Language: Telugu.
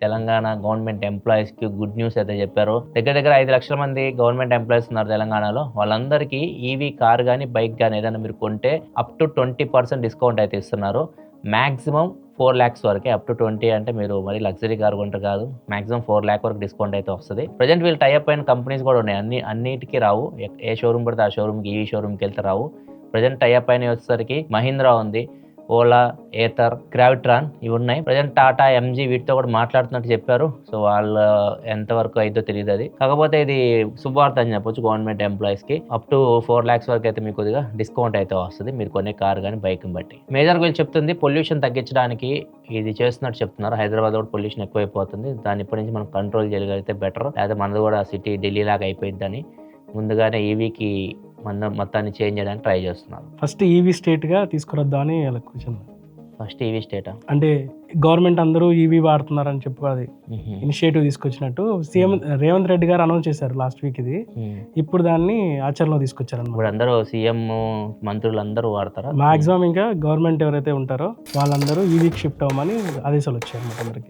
తెలంగాణ గవర్నమెంట్ ఎంప్లాయీస్‌కి గుడ్ న్యూస్ అయితే చెప్పారు. దగ్గర దగ్గర 5 లక్షల మంది గవర్నమెంట్ ఎంప్లాయీస్ ఉన్నారు తెలంగాణలో. వాళ్ళందరికీ ఈవీ కార్ గాని, బైక్ గాని ఏదైనా మీరు కొంటే అప్ టు 20% డిస్కౌంట్ అయితే ఇస్తున్నారు. మాక్సిమం 4,00,000 వరకే. అప్ టు 20 అంటే మీరు మరి లగ్జరీ కార్ కొంటారు కాదు. మాక్సిమం 4,00,000 వరకు డిస్కౌంట్ అయితే వస్తది. ప్రెజెంట్ వీళ్ళు టై అప్ అయిన కంపెనీస్ కూడా ఉన్నాయి. అన్నిటికి రావు. ఏ షోరూమ్ పడితే ఆ షోరూమ్‌కి, ఈవీ షోరూమ్‌కెళ్తే రావు. ప్రెజెంట్ టై అప్ అయినవి వచ్చేసరికి మహీంద్రా ఉంది. ఓలా, ఏథర్, గ్రావిట్రాన్ ఇవి ఉన్నాయి. ప్రెజెంట్ టాటా, ఎంజీ వీటితో కూడా మాట్లాడుతున్నట్టు చెప్పారు. సో వాళ్ళ ఎంతవరకు అయిద్దో తెలియదు అది. కాకపోతే ఇది శుభవార్త అని చెప్పొచ్చు గవర్నమెంట్ ఎంప్లాయీస్‌కి. అప్ టు 4,00,000 వరకు అయితే మీకు కొద్దిగా డిస్కౌంట్ అయితే వస్తది. మీరు కొనే కార్ గాని, బైక్‌ని బట్టి. మేజర్‌గా వీళ్ళు చెప్తుంది పొల్యూషన్ తగ్గించడానికి ఇది చేస్తున్నట్టు చెప్తున్నారు. హైదరాబాద్ కూడా పొల్యూషన్ ఎక్కువైపోతుంది. దాన్ని ఇప్పటి నుంచి మనం కంట్రోల్ చేయగలిగితే బెటర్. లేకపోతే మనది కూడా సిటీ ఢిల్లీ లాగా అయిపోయిద్దని ముందుగానే ఈవీకి మొత్తాన్ని చేంజ్ చేయడానికి ట్రై చేస్తున్నారు. ఫస్ట్ ఈవీ స్టేట్గా తీసుకురద్దా అని వాళ్ళ క్వశ్చన్. First EV స్టేటా? అంటే గవర్నమెంట్ అందరూ ఈవీ వాడుతున్నారని చెప్పి అది ఇనిషియేటివ్ తీసుకొచ్చినట్టు సీఎం రేవంత్ రెడ్డి గారు అనౌన్స్ చేశారు లాస్ట్ వీక్ ఇది. ఇప్పుడు దాన్ని ఆచరణలో తీసుకొచ్చారు అన్నమాట. ఇప్పుడు అందరూ సీఎం మంత్రులు అందరూ వాడతారా? మాక్సిమం ఇంకా గవర్నమెంట్ ఎవరైతే ఉంటారో వాళ్ళందరూ ఈవీకి షిఫ్ట్ అవ్వమని ఆదేశాలు వచ్చాయి అన్నమాట అందరికి.